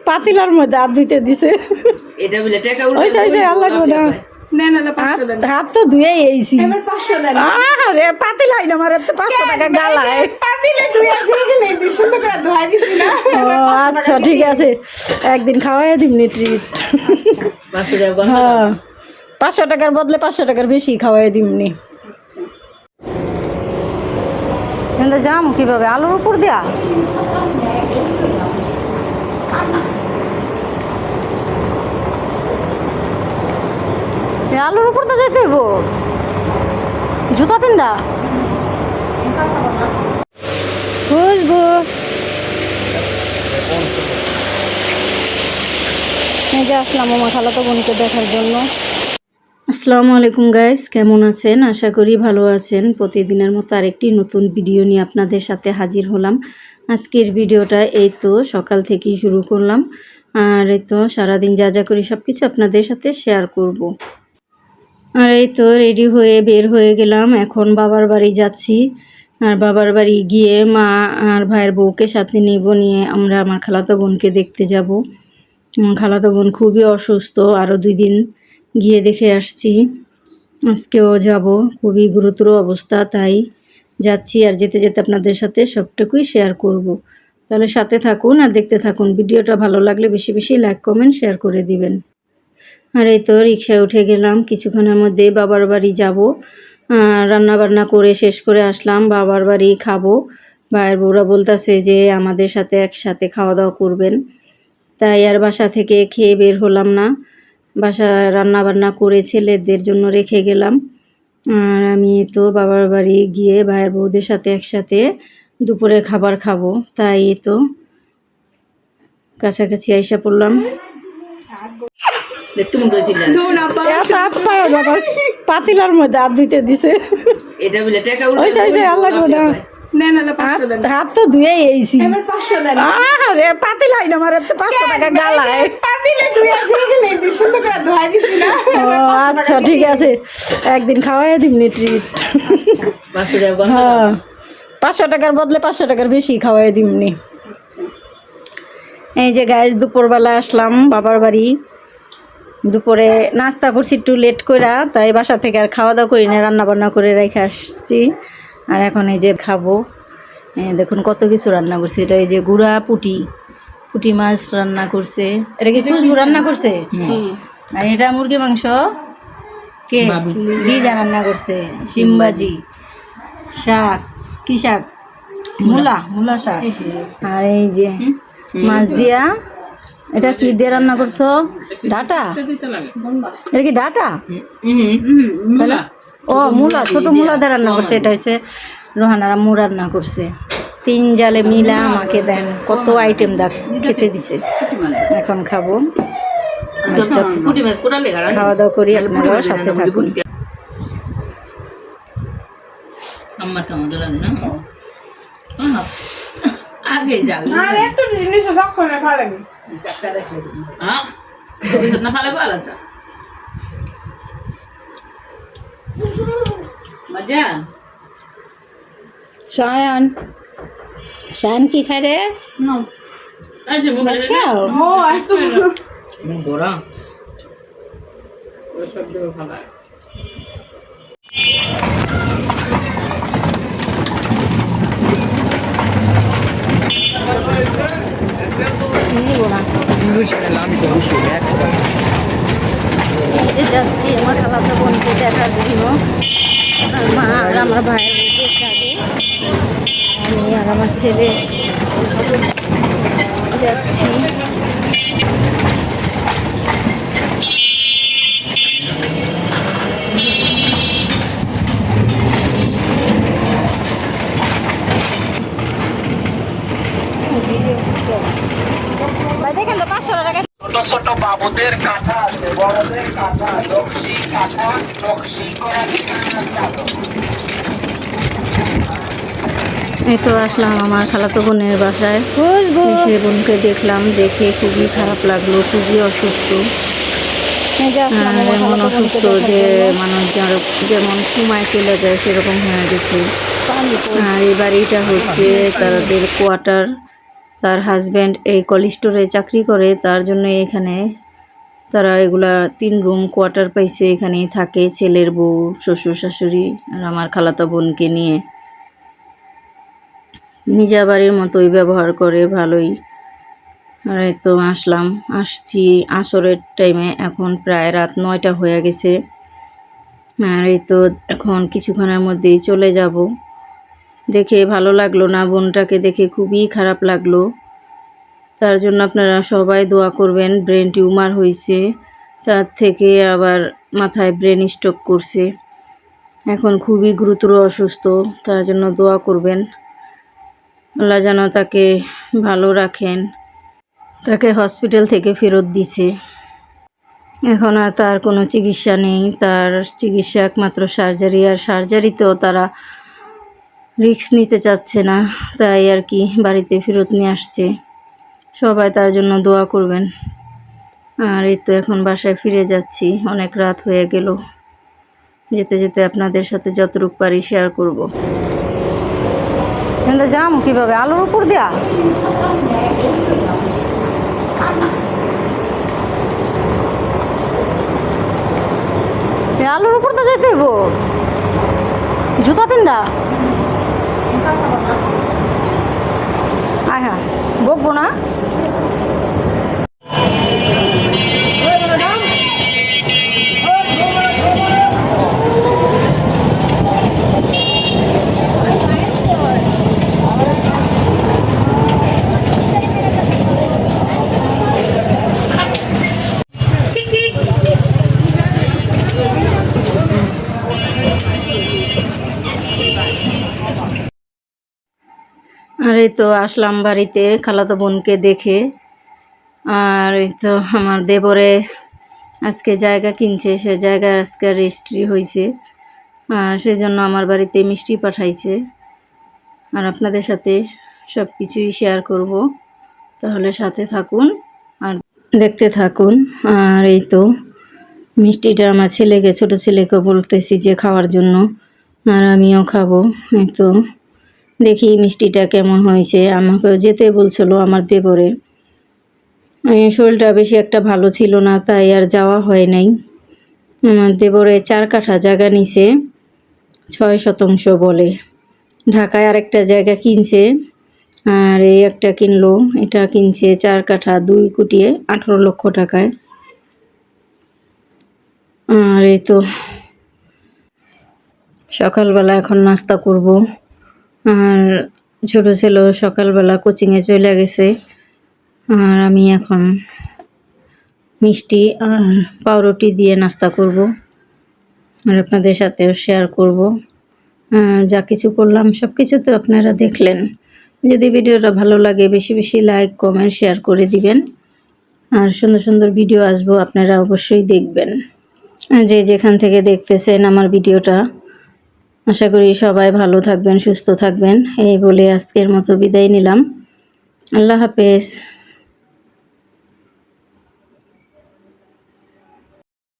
পাতিলার মধ্যে হাত ধুইতে দিছে হাত তো ধুয়ে এইছি আরে পাতিলাই না আমার 500 টাকা গালায় আচ্ছা ঠিক আছে একদিন খাওয়াই দিমনি ট্রিট 500 টাকার বদলে 500 টাকার বেশি খাওয়াই দিমনি যাম কিভাবে আলুর উপর দিয়া আলুর উপর তো যেতে হইব জুতা পিন্দা বুঝবো এই যে আসলাম আমার খালাতো বোনকে দেখার জন্য। আসসালামু আলাইকুম গাইস, কেমন আছেন? আশা করি ভালো আছেন। প্রতিদিনের মতো আরেকটি নতুন ভিডিও নিয়ে আপনাদের সাথে হাজির হলাম। আজকের ভিডিওটা এই তো সকাল থেকেই শুরু করলাম, আর এই তো সারাদিন যা যা করি সব কিছু আপনাদের সাথে শেয়ার করব। আর এই তো রেডি হয়ে বের হয়ে গেলাম, এখন বাবার বাড়ি যাচ্ছি। আর বাবার বাড়ি গিয়ে মা আর ভাইয়ের বউকে সাথে নিয়ে আমরা আমার খালাতো বোনকে দেখতে যাব। খালাতো বোন খুবই অসুস্থ, আরও 2 দিন গিয়ে দেখে আসছি। আজকেও যাব, খুবই গুরুতর অবস্থা, তাই যাচ্ছি। আর যেতে যেতে আপনাদের সাথে সবটুকুই শেয়ার করব। তাহলে সাথে থাকুন আর দেখতে থাকুন। ভিডিওটা ভালো লাগলে বেশি বেশি লাইক কমেন্ট শেয়ার করে দিবেন। আর এই তো রিক্সায় উঠে গেলাম, কিছুক্ষণের মধ্যে বাবার বাড়ি যাব। রান্না বান্না করে শেষ করে আসলাম, বাবার বাড়ি খাবো। ভাইয়ের বউরা বলতেছে যে আমাদের সাথে একসাথে খাওয়া দাওয়া করবেন, তাই আর বাসা থেকে খেয়ে বের হলাম না। বাসা রান্না বান্না করে ছেলেদের জন্য রেখে গেলাম। আর আমি তো বাবার বাড়ি গিয়ে ভাইয়ের বউদের সাথে একসাথে দুপুরে খাবার খাবো, তাই তো কাছাকাছি আইসা পড়লাম। পাতিলার মধ্যে হাত ধুইতে দিছে হাত তো ধুয়ে এইছি আরে পাতিলাই না আমার 500 টাকা গালায় আচ্ছা ঠিক আছে একদিন খাওয়াই দিমনি ট্রিট 500 টাকার বদলে 500 টাকার বেশি খাওয়াই দিমনি। এই যে গাইস দুপুরবেলা আসলাম বাবার বাড়ি, দুপুরে নাস্তা করছি একটু লেট করে, তাই বাসা থেকে আর খাওয়া দাওয়া করি না, রান্না বান্না করে রেখে আসছি। আর এখন এই যে খাবো, দেখুন কত কিছু রান্না করছে। এটা এই যে গুড়া পুটি মাছ রান্না করছে, এটা কি খুশবু রান্না করছে। আর এটা মুরগি মাংস কে লিজা রান্না করছে, শিমবাজি শাক, কি শাক, মূলা শাক। আর এই যে মাছ দিয়া, এটা কি দিয়ে রান্না করছো? ডাটা, এটা কি ডাটা? ও মূলা, ছোট মূলা দিয়ে রান্না করছে। এটা হচ্ছে রোহানারা মু রান্না করছে। 3 জালে মিলা আমাকে দেন, কত আইটেম খেতে দিছে। এখন খাবো, খাওয়া দাওয়া করি, আপনারাও সাথে থাকুন। আগে যাও আরে এত জিনিস সব করে ভালো লাগে চাকা দেখে দিন হ্যাঁ কিছু না ভালো ভালো চা মজা। শান কি খায় রে? না আচ্ছা মোবাইল খাও ও এত বড়া ওই সব দিয়ে ভালো। যাচ্ছি আমার খালাতো বোনকে দেখার জন্য, মা আর আমার ভাইয়ের থাকে, আমি আর আমার ছেলে যাচ্ছি। ভাই দেখেন তো 500 টাকা ছোট বাবুদের কাঁথা আছে, বড়দের কাঁথা, নকশি কাঁথা, নকশি করা। এই তো আসলাম আমার খালাতো বোনের বাসায়, এসে বোনকে দেখলাম, দেখে খুবই খারাপ লাগলো, খুবই অসুস্থ। এমন অসুস্থ যে মানুষ যেমন সময় চলে যায় সেরকম হয়ে গেছে। আর এই বাড়িটা হচ্ছে তাদের কোয়ার্টার। তার হাজব্যান্ড এই কলেজ স্টোরে চাকরি করে, তার জন্য এখানে তারা এগুলা 3 রুম কোয়ার্টার পাইছে, এখানেই থাকে ছেলের বউ, শ্বশুর শাশুড়ি আর আমার খালাতো বোনকে নিয়ে। নিজা বাড়ির মতোই ব্যবহার করে, ভালোই। আর এই তো আসছি আসরের টাইমে, এখন প্রায় রাত 9টা হয়ে গেছে। আর এই তো এখন কিছুক্ষণের মধ্যেই চলে যাব। দেখে ভালো লাগলো না, বোনটাকে দেখে খুবই খারাপ লাগলো। তার জন্য আপনারা সবাই দোয়া করবেন। ব্রেন টিউমার হয়েছে, তার থেকে আবার মাথায় ব্রেন স্ট্রোক করছে, এখন খুবই গুরুতর অসুস্থ। তার জন্য দোয়া করবেন, আল্লাহ যেন তাকে ভালো রাখেন। তাকে হসপিটাল থেকে ফেরত দিছে, এখন আর তার কোনো চিকিৎসা নেই। তার চিকিৎসা একমাত্র সার্জারি, আর সার্জারিতেও তারা রিস্ক নিতে চাচ্ছে না, তাই আর কি বাড়িতে ফেরত নিয়ে আসছে। সবাই তার জন্য দোয়া করবেন। আর এই তো এখন বাসায় ফিরে যাচ্ছি, অনেক রাত হয়ে গেল। যেতে যেতে আপনাদের সাথে যতটুকু পারি শেয়ার করব। যাম কিভাবে আলুর উপর দিয়া? আলুর উপর তো যেতে হইব, জুতা পিন্দা। হ্যাঁ বকবো না। আর এই তো আসলাম বাড়িতে খালাতো বোনকে দেখে। আর এই তো আমার দেবরে আজকে জায়গা কিনছে, সে জায়গায় আজকে রেজিস্ট্রি হয়েছে, আর সেজন্য আমার বাড়িতে মিষ্টি পাঠাইছে। আর আপনাদের সাথে সব কিছুই শেয়ার করব, তাহলে সাথে থাকুন আর দেখতে থাকুন। আর এই তো মিষ্টিটা আমার ছেলেকে, ছোট ছেলেকে বলতেছি যে খাওয়ার জন্য, আর আমিও খাবো। এই তো দেখি মিষ্টিটা কেমন হয়েছে। আমাকেও যেতে বলছিল আমার দেবরে, শরীরটা বেশি একটা ভালো ছিল না, তাই আর যাওয়া হয় নাই। আমার দেবরে 4 কাঠা জায়গা নিছে, 6 শতাংশ বলে। ঢাকায় আরেকটা জায়গা কিনছে, আর এই একটা কিনলো, এটা কিনছে 4 কাঠা 2 কোটি 18 লক্ষ টাকায়। আর এই তো সকালবেলা এখন নাস্তা করব। আর ছোটো ছেলে সকালবেলা কোচিংয়ে চলে গেছে, আর আমি এখন মিষ্টি আর পাউরুটি দিয়ে নাস্তা করব, আর আপনাদের সাথেও শেয়ার করব। যা কিছু করলাম সব কিছু তো আপনারা দেখলেন। যদি ভিডিওটা ভালো লাগে বেশি বেশি লাইক কমেন্ট শেয়ার করে দিবেন, আর সুন্দর সুন্দর ভিডিও আসবো, আপনারা অবশ্যই দেখবেন। যে যেখান থেকে দেখতেছেন আমার ভিডিওটা, আশা করি সবাই ভালো থাকবেন, সুস্থ থাকবেন। এই বলে আজকের মতো বিদায় নিলাম। আল্লাহ হাফেজ।